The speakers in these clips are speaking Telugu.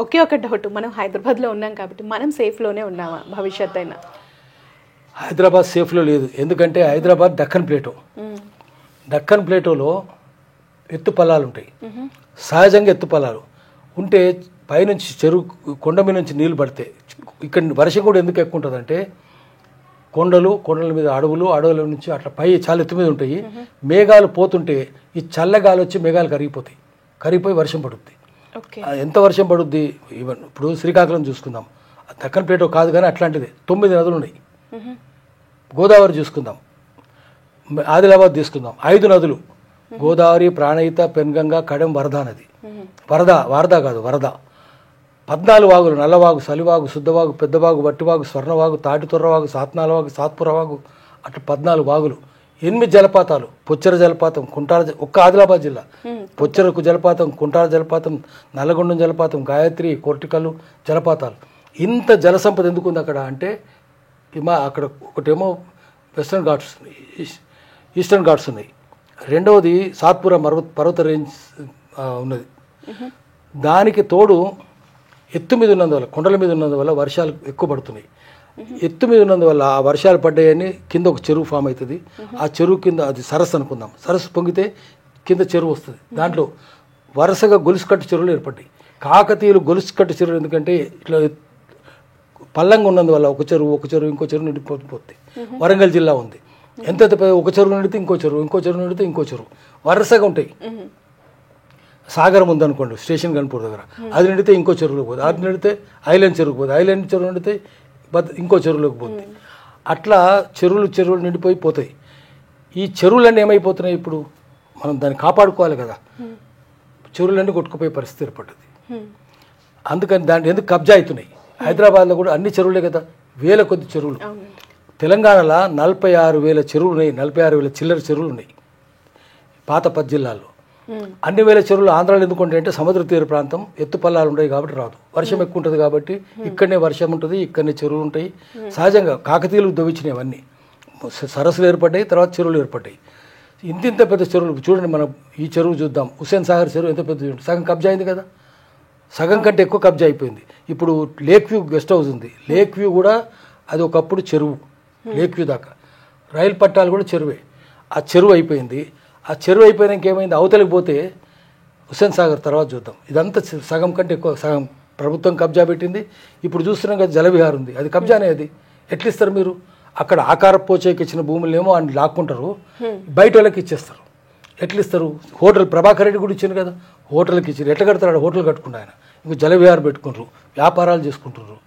ఒకే ఒక డౌట్, మనం హైదరాబాద్లో ఉన్నాం కాబట్టి మనం సేఫ్లోనే ఉన్నామా భవిష్యత్ అయినా? హైదరాబాద్ సేఫ్లో లేదు. ఎందుకంటే హైదరాబాద్ దక్కన్ ప్లేటో. దక్కన్ ప్లేటోలో ఎత్తు పొలాలు ఉంటాయి, సహజంగా ఎత్తు పొలాలు ఉంటే పైనుంచి చెరువు కొండ మీద నుంచి నీళ్లు పడితే ఇక్కడ వర్షం కూడా ఎందుకు ఎక్కువ ఉంటుందంటే కొండల మీద అడవులు, అడవుల నుంచి అట్లా పై చాలా ఎత్తు మీద ఉంటాయి. మేఘాలు పోతుంటే ఈ చల్లగాలి వచ్చి మేఘాలు కరిగిపోయి వర్షం పడుద్ది. ఎంత వర్షం పడుద్ది? ఈవెన్ ఇప్పుడు శ్రీకాకుళం చూసుకుందాం, దక్కన్ ప్లేటో కాదు కానీ అట్లాంటిది 9 నదులు ఉన్నాయి. గోదావరి చూసుకుందాం, ఆదిలాబాద్ తీసుకుందాం, 5 నదులు, గోదావరి, ప్రాణహిత, పెన్గంగా, కడెం, వరద నది. వరద 14 వాగులు, నల్లవాగు, సలివాగు, శుద్ధవాగు, పెద్దవాగు, వట్టివాగు, స్వర్ణవాగు, తాటితొర్రవాగు, సాత్నాలవాగు, సాత్పురవాగు, అట్లా 14 వాగులు, 8 జలపాతాలు, పొచ్చెర జలపాతం, ఒక్క ఆదిలాబాద్ జిల్లా పొచ్చెరకు జలపాతం, కుంటాల జలపాతం, నల్లగొండం జలపాతం, గాయత్రి, కోర్టికల్లు జలపాతాలు. ఇంత జలసంపద ఎందుకుంది అక్కడ అంటే అక్కడ ఒకటేమో వెస్టర్న్ ఘాట్స్, ఈస్టర్న్ ఘాట్స్ ఉన్నాయి. రెండవది సాత్పుర పర్వత రేంజ్ ఉన్నది. దానికి తోడు ఎత్తు మీద ఉన్నందువల్ల, కొండల మీద ఉన్నందువల్ల వర్షాలు ఎక్కువ పడుతున్నాయి. ఎత్తు మీద ఉన్నందువల్ల ఆ వర్షాలు పడ్డాయని కింద ఒక చెరువు ఫామ్ అవుతుంది. ఆ చెరువు కింద అది సరస్సు అనుకుందాం, సరస్సు పొంగితే కింద చెరువు వస్తుంది. దాంట్లో వరుసగా గొలుసుకట్టు చెరువులు ఏర్పడ్డాయి. కాకతీయులు గొలుసుకట్టు చెరువులు ఎందుకంటే ఇట్లా పల్లంగా ఉన్నందువల్ల ఒక చెరువు ఇంకో చెరువు నిండిపోతుంది. వరంగల్ జిల్లా ఉంది, ఎంత ఒక చెరువు నిండితే ఇంకో చెరువు నిండితే ఇంకో చెరువు వరుసగా ఉంటాయి. సాగరం ఉందనుకోండి స్టేషన్ గన్పూర్ దగ్గర, అది నిండితే ఇంకో చెరువులోకి పోతుంది, అది నిండితే ఐలాండ్ చెరువుకి పోతుంది, ఐలాండ్ చెరువు నిండితే ఇంకో చెరువులోకి పోతుంది. అట్లా చెరువులు నిండిపోతాయి. ఈ చెరువులన్నీ ఏమైపోతున్నాయి? ఇప్పుడు మనం దాన్ని కాపాడుకోవాలి కదా, చెరువులన్నీ కొట్టుకుపోయే పరిస్థితి ఏర్పడుతుంది. అందుకని దాంట్లో ఎందుకు కబ్జా అవుతున్నాయి? హైదరాబాద్లో కూడా అన్ని చెరువులే కదా, వేల కొద్ది చెరువులు. తెలంగాణలో 46,000 చెరువులు ఉన్నాయి, 46,000 చిల్లర చెరువులు ఉన్నాయి పాత 10 జిల్లాల్లో. అన్ని వేల చెరువులు ఆంధ్రాలో ఎందుకు ఉంటాయంటే సముద్ర తీర ప్రాంతం, ఎత్తు పల్లాలు ఉంటాయి కాబట్టి రాదు. వర్షం ఎక్కువ ఉంటుంది కాబట్టి ఇక్కడనే వర్షం ఉంటుంది, ఇక్కడనే చెరువులు ఉంటాయి. సహజంగా కాకతీయులు దొవ్వించినవి అవన్నీ సరస్సులు ఏర్పడ్డాయి, తర్వాత చెరువులు ఏర్పడ్డాయి. ఇంత పెద్ద చెరువులు చూడండి. మనం ఈ చెరువు చూద్దాం, హుస్సేన్ సాగర్ చెరువు ఎంత పెద్ద, సగం కబ్జా అయింది కదా, సగం కంటే ఎక్కువ కబ్జా అయిపోయింది. ఇప్పుడు లేక్ వ్యూ గెస్ట్ హౌస్ ఉంది, లేక్ వ్యూ కూడా అది ఒకప్పుడు చెరువు, లేక్ వ్యూ దాకా రైలు పట్టాలు కూడా చెరువే. ఆ చెరువు అయిపోయింది. ఆ చెరువు అయిపోయినాక ఏమైంది? అవతలికి పోతే హుస్సేన్ సాగర్ తర్వాత చూద్దాం. ఇదంతా సగం కంటే ఎక్కువ సగం ప్రభుత్వం కబ్జా పెట్టింది. ఇప్పుడు చూస్తున్నాం కదా జలవిహార్ ఉంది, అది కబ్జానే. అది ఎట్లా ఇస్తారు మీరు? అక్కడ ఆకార పోచేకి ఇచ్చిన భూములేమో అని లాక్కుంటారు, బయట వాళ్ళకి ఇచ్చేస్తారు. ఎట్లా ఇస్తారు? హోటల్ ప్రభాకర్ రెడ్డి కూడా ఇచ్చారు కదా, హోటల్కి ఇచ్చారు. ఎట్లా కడతారు? హోటల్ కట్టుకుంటా ఆయన, ఇంకో జలవిహార్ పెట్టుకుంటారు, వ్యాపారాలు చేసుకుంటారు.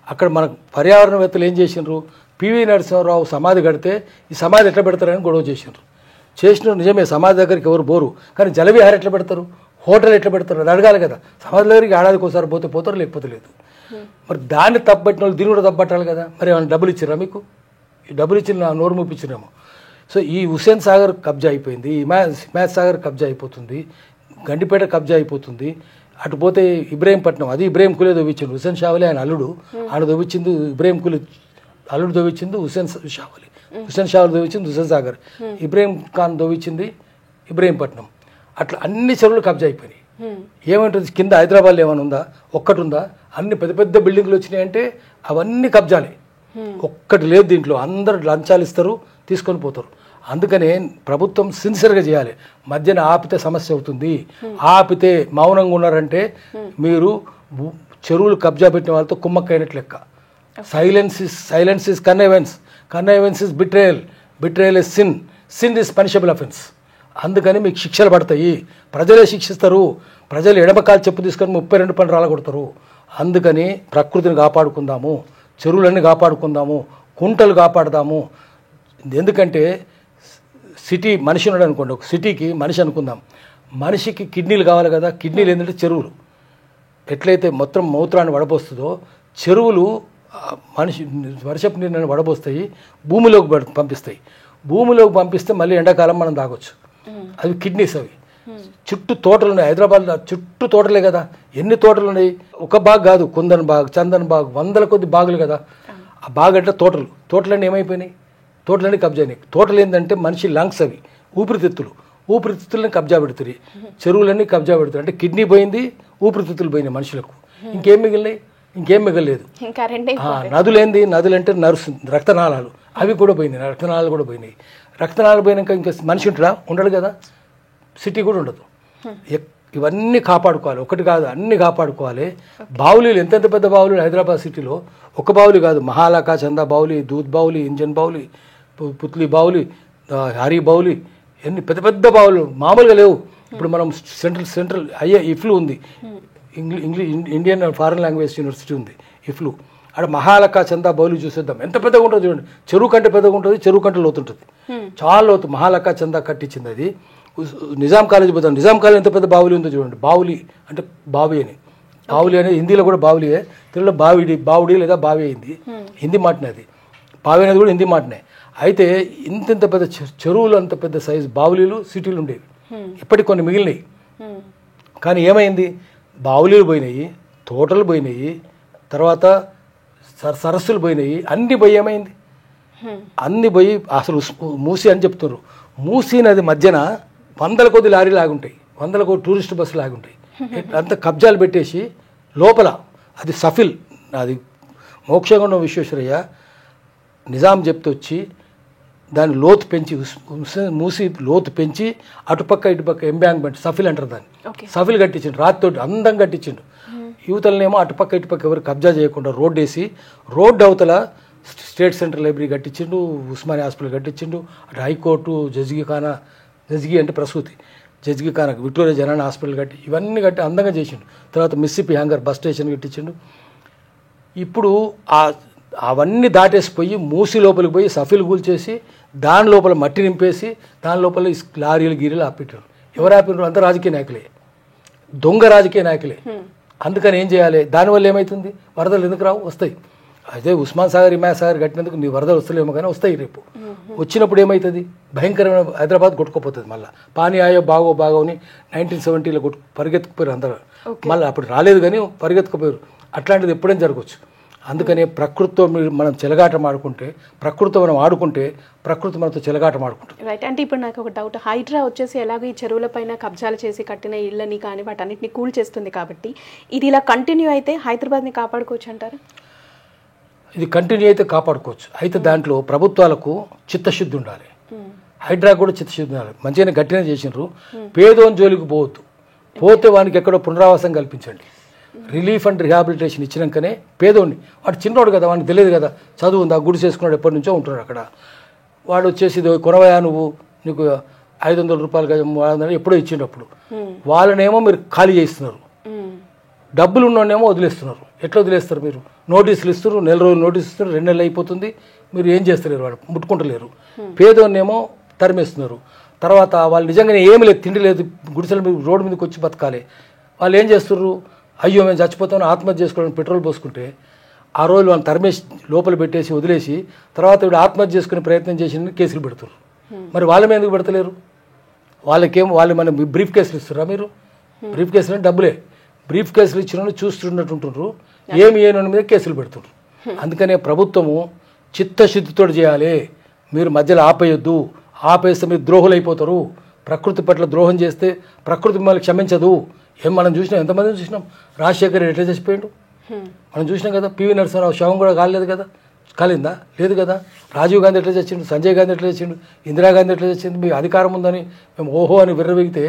అక్కడ మన పర్యావరణవేత్తలు ఏం చేసినారు? పివి నరసింహారావు సమాధి కడితే ఈ సమాధి ఎట్లా పెడతారని గొడవ చేసినారు. నిజమే, సమాధి దగ్గరికి ఎవరు పోరు, కానీ జలవిహార్ ఎట్లా పెడతారు, హోటల్ ఎట్లా పెడతారు? అది అడగాలి కదా. సమాధి దగ్గరికి ఏడాదికి ఒకసారి పోతారు, లేకపోతే లేదు. మరి దాన్ని తప్పబట్టిన వాళ్ళు దీన్ని కూడా తప్పబట్టాలి కదా. మరి ఏమైనా డబ్బులు ఇచ్చిరా మీకు? ఈ డబ్బులు ఇచ్చిన నోరు మూపించినాము. సో ఈ హుస్సేన్ సాగర్ కబ్జా అయిపోయింది, హిమాయత్ సాగర్ కబ్జా అయిపోతుంది, గండిపేట కబ్జా అయిపోతుంది. అటు పోతే ఇబ్రహీంపట్నం, అది ఇబ్రహీం కులే దొవ్వించిండు. హుస్సేన్ షావలి ఆయన అల్లుడు, ఆయన దొవ్వించింది ఇబ్రహీం కులే అల్లుడు దొవ్వించింది హుస్సేన్ షావలి. హుస్సేన్ షావలి దొవ్వించింది హుస్సేన్ సాగర్, ఇబ్రహీం ఖాన్ దొవ్వించింది ఇబ్రహీంపట్నం. అట్లా అన్ని చెరువులు కబ్జా అయిపోయినాయి. ఏమంటుంది కింద హైదరాబాద్లో ఏమైనా ఉందా? ఒక్కటి ఉందా? అన్ని పెద్ద పెద్ద బిల్డింగ్లు వచ్చినాయంటే అవన్నీ కబ్జాలే, ఒక్కటి లేదు దీంట్లో. అందరు లంచాలు ఇస్తారు, తీసుకొని పోతారు. అందుకనే ప్రభుత్వం సిన్సియర్గా చేయాలి. మధ్యన ఆపితే సమస్య అవుతుంది. ఆపితే మౌనంగా ఉన్నారంటే మీరు చెరువులు కబ్జా పెట్టిన వాళ్ళతో కుమ్మక్కైనట్లు లెక్క. Silence is connivance is betrayal is sin is punishable offence. అందుకని మీకు శిక్షలు పడతాయి, ప్రజలే శిక్షిస్తారు. ప్రజలు ఎడమకాలు చెప్పు తీసుకొని 32 పని రాలగొడతారు. అందుకని ప్రకృతిని కాపాడుకుందాము, చెరువులన్నీ కాపాడుకుందాము, కుంటలు కాపాడదాము. ఎందుకంటే సిటీ మనిషి ఉన్నాడు అనుకోండి, ఒక సిటీకి మనిషి అనుకుందాం, మనిషికి కిడ్నీలు కావాలి కదా. కిడ్నీలు ఏంటంటే చెరువులు. ఎట్లయితే మొత్తం మూత్రాన్ని వడపోస్తుందో చెరువులు మనిషి వర్షపు నీళ్ళని వడపోస్తాయి, భూమిలోకి పంపిస్తాయి. భూమిలోకి పంపిస్తే మళ్ళీ ఎండాకాలం మనం తాగొచ్చు. అవి కిడ్నీస్. అవి చుట్టూ తోటలు ఉన్నాయి. హైదరాబాద్లో చుట్టూ తోటలే కదా. ఎన్ని తోటలు ఉన్నాయి? ఒక బాగ్ కాదు, కుందన్ బాగ్, చందన్ బాగ్, 100 కొద్ది బాగులు కదా. ఆ బాగ్ అంటే తోటలన్నీ ఏమైపోయినాయి? తోటలన్నీ కబ్జా అయినాయి. తోటలు ఏంటంటే మనిషి లంగ్స్, అవి ఊపిరితిత్తులని కబ్జా పెడుతుంది. చెరువులన్నీ కబ్జా పెడుతుంది. అంటే కిడ్నీ పోయింది, ఊపిరితిత్తులు పోయినాయి మనుషులకు. ఇంకేం మిగిలినాయి? ఇంకేం మిగలేదు. ఇంకా రెండే నదులేంది? నదులంటే రక్తనాళాలు, అవి కూడా పోయినాయి, రక్తనాళాలు కూడా పోయినాయి. రక్తనాళాలు పోయినాక ఇంకా మనిషి ఉంటాడా? ఉండడు కదా. సిటీ కూడా ఉండదు. ఇవన్నీ కాపాడుకోవాలి, ఒకటి కాదు అన్ని కాపాడుకోవాలి. బావులీలు ఎంతెంత పెద్ద బావులు హైదరాబాద్ సిటీలో, ఒక బావులి కాదు, మహాలకా, చందా బావులి, దూద్ బావులి, ఇంజన్ బావులి, పుత్లి బావులి, హరి బావులి, ఎన్ని పెద్ద పెద్ద బావులు మామూలుగా లేవు. ఇప్పుడు మనం సెంట్రల్ ఇఫ్లు ఉంది, ఇండియన్ ఫారెన్ లాంగ్వేజ్ యూనివర్సిటీ ఉంది ఇఫ్లు. అక్కడ మహాలకా, చందా బావులి చూసేద్దాం, ఎంత పెద్దగా ఉంటుంది చూడండి. చెరువు కంటే పెద్దగా ఉంటుంది, చెరువు కంటే లోతుంటుంది, చాలా లోతు. మహాలకా, చందా కట్టించింది అది. నిజాం కాలేజీ పోతాం, నిజాం కాలేజ్ ఎంత పెద్ద బావులి ఉందో చూడండి. బావులి అంటే బావి అని, బావులి అనేది హిందీలో కూడా బావులియే, తెలుగులో బావుడి లేదా బావి అయింది, హిందీ మాటనే అది. బావి అనేది కూడా హిందీ మాటనే. అయితే ఇంత పెద్ద చెరువులు, అంత పెద్ద సైజు బావులీలు సిటీలు ఉండేవి. ఇప్పటికి కొన్ని మిగిలినాయి. కానీ ఏమైంది? బావులీలు పోయినాయి, తోటలు పోయినాయి, తర్వాత సరస్సులు పోయినాయి, అన్ని పోయి ఏమైంది? అన్ని పోయి అసలు మూసి అని చెప్తున్నారు. మూసీ నది మధ్యన వందల కొద్ది లారీలు ఆగుంటాయి, వందల కొద్ది టూరిస్ట్ బస్సులు ఆగుంటాయి. అంత కబ్జాలు పెట్టేసి లోపల అది సఫిల్, అది మోక్షగుండం విశ్వేశ్వరయ్య నిజాం చెప్తే వచ్చి దాన్ని లోతు పెంచి, మూసి లోతు పెంచి అటుపక్క ఇటుపక్క ఎంబ్యాంక్మెంట్ సఫిల్ అంటారు దాన్ని, సఫిల్ కట్టించిండు. రాతితోటి అందంగా కట్టించిండు. యువతలనేమో అటుపక్క ఇటుపక్క ఎవరు కబ్జా చేయకుండా రోడ్డు వేసి, రోడ్డు అవతల స్టేట్ సెంట్రల్ లైబ్రరీ కట్టించిండు, ఉస్మానియా హాస్పిటల్ కట్టించిండు, అటు హైకోర్టు, జజ్గి అంటే ప్రసూతి, జజ్గిఖానా, విక్టోరియా జనానా హాస్పిటల్ కట్టి, ఇవన్నీ కట్టి అందంగా చేసిండు. తర్వాత మిస్సిపి హ్యాంగర్ బస్ స్టేషన్ కట్టించిండు. ఇప్పుడు అవన్నీ దాటేసిపోయి మూసి లోపలికి పోయి సఫిల్ కూల్చేసి దాని లోపల మట్టి నింపేసి దాని లోపల లారీలు గీరీలు ఆపిట్టారు. ఎవరు ఆపినారు? అంత రాజకీయ నాయకులే, దొంగ రాజకీయ నాయకులే. అందుకని ఏం చేయాలి? దానివల్ల ఏమవుతుంది? వరదలు ఎందుకు రావు? వస్తాయి. అదే ఉస్మాన్ సాగర్, హిమాయత్ సాగర్ కట్టినందుకు నీ వరదలు వస్తలేమో కానీ వస్తాయి. రేపు వచ్చినప్పుడు ఏమవుతుంది? భయంకరమైన హైదరాబాద్ కొట్టుకోపోతుంది. మళ్ళీ పానీ ఆయో బాగోని 1970లో పరిగెత్తుకుపోయారు అందరూ. మళ్ళీ అప్పుడు రాలేదు కానీ పరిగెత్తుకుపోయారు. అట్లాంటిది ఎప్పుడైనా జరగవచ్చు. అందుకని ప్రకృతితో మనం చెలగాటం ఆడుకుంటే, ప్రకృతితో మనం ఆడుకుంటే ప్రకృతి మనతో చెలగాటం ఆడుకుంటుంది. రైట్. అంటే ఇప్పుడు నాకు ఒక డౌట్, హైడ్రా వచ్చేసి ఎలాగో ఈ చెరువుల పైన కబ్జాలు చేసి కట్టిన ఇళ్ళని కానీ వాటన్నిటిని కూల్ చేస్తుంది కాబట్టి ఇది ఇలా కంటిన్యూ అయితే హైదరాబాద్ని కాపాడుకోవచ్చు అంటారు? ఇది కంటిన్యూ అయితే కాపాడుకోవచ్చు. అయితే దాంట్లో ప్రభుత్వాలకు చిత్తశుద్ధి ఉండాలి, హైడ్రా కూడా చిత్తశుద్ధి ఉండాలి. మంచిగానే గట్టిగా చేసినారు. పేదోని జోలికి పోవద్దు, పోతే వానికి ఎక్కడో పునరావాసం కల్పించండి. రిలీఫ్ అండ్ రిహాబిలిటేషన్ ఇచ్చినాకనే పేదోడిని, వాడు చిన్నోడు కదా, వాడికి తెలియదు కదా, చదువు ఉందా, గుడి చేసుకున్నాడు, ఎప్పటి నుంచో ఉంటున్నాడు అక్కడ. వాడు వచ్చేసి కొనవయా నువ్వు, నీకు 500 రూపాయలు ఎప్పుడో ఇచ్చేటప్పుడు వాళ్ళనేమో మీరు ఖాళీ చేస్తున్నారు. డబ్బులు ఉన్నోనేమో వదిలేస్తున్నారు. ఎట్లా వదిలేస్తారు మీరు? నోటీసులు ఇస్తారు, నెల రోజులు నోటీసు ఇస్తారు, 2 నెలలు అయిపోతుంది, మీరు ఏం చేస్తలేరు, వాడు ముట్టుకుంటలేరు. పేదోన్నేమో తరిమేస్తున్నారు. తర్వాత వాళ్ళు నిజంగానే ఏమి లేదు, తిండి లేదు, గుడిసెల మీద రోడ్డు మీదకి వచ్చి బతకాలి. వాళ్ళు ఏం చేస్తున్నారు? అయ్యో మేము చచ్చిపోతామని ఆత్మహత్య చేసుకోవడానికి పెట్రోల్ పోసుకుంటే ఆ రోజు వాళ్ళని తరిమేసి లోపల పెట్టేసి వదిలేసి తర్వాత వీడు ఆత్మహత్య చేసుకునే ప్రయత్నం చేసిన కేసులు పెడుతున్నారు. మరి వాళ్ళ మీద ఎందుకు పెడతలేరు? వాళ్ళు మన బ్రీఫ్ కేసులు ఇస్తారా? మీరు బ్రీఫ్ కేసులు అంటే డబ్బులే, బ్రీఫ్ కేసులు ఇచ్చిన చూస్తున్నట్టు ఉంటున్నారు, ఏమి ఏను మీద కేసులు పెడుతున్నారు. అందుకనే ప్రభుత్వము చిత్తశుద్ధితో చేయాలి. మీరు మధ్యలో ఆపేయొద్దు, ఆపేస్తే మీరు ద్రోహులు అయిపోతారు. ప్రకృతి పట్ల ద్రోహం చేస్తే ప్రకృతి మిమ్మల్ని క్షమించదు. మనం చూసినాం, ఎంతమందిని చూసినాం. రాజశేఖర్ ఎట్లా చచ్చిపోయాడు మనం చూసినాం కదా. పివి నరసింహరావు శవం కూడా కాలేదు కదా, కాలిందా? లేదు కదా. రాజీవ్ గాంధీ ఎట్లా చచ్చిండు, సంజయ్ గాంధీ ఎట్లా చచ్చిండు, ఇందిరాగాంధీ ఎట్లా చచ్చింది. మీకు అధికారం ఉందని మేము ఓహో అని విర్రవీగితే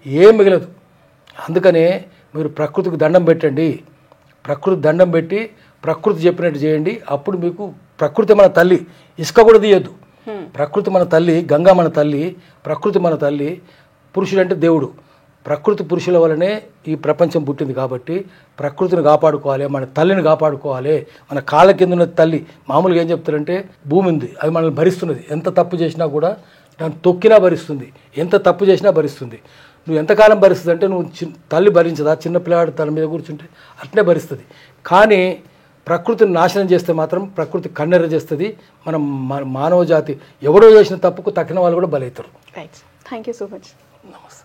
ఏం మిగలదు. అందుకనే మీరు ప్రకృతికి దండం పెట్టండి, ప్రకృతి దండం పెట్టి ప్రకృతి చెప్పినట్టు చేయండి. అప్పుడు మీకు ప్రకృతి మన తల్లి, ఇసుక కూడా తీయద్దు. ప్రకృతి మన తల్లి, గంగా మన తల్లి, ప్రకృతి మన తల్లి. పురుషుడు అంటే దేవుడు. ప్రకృతి పురుషుల వల్లనే ఈ ప్రపంచం పుట్టింది కాబట్టి ప్రకృతిని కాపాడుకోవాలి, మన తల్లిని కాపాడుకోవాలి. మన కాళ్ళ కింద ఉన్న తల్లి. మామూలుగా ఏం చెప్తారంటే భూమి ఉంది, అది మనల్ని భరిస్తున్నది. ఎంత తప్పు చేసినా కూడా దాన్ని తొక్కినా భరిస్తుంది, ఎంత తప్పు చేసినా భరిస్తుంది. నువ్వు ఎంతకాలం భరిస్తుంది అంటే నువ్వు తల్లి భరించదా? చిన్న పిల్లాడు తన మీద కూర్చుంటే అట్నే భరిస్తుంది. కానీ ప్రకృతిని నాశనం చేస్తే మాత్రం ప్రకృతి కన్నెర చేస్తుంది. మనం మానవ జాతి ఎవడో చేసిన తప్పుకు తక్కిన వాళ్ళు కూడా బలవుతారు. Right. Thank you so much. నమస్తే.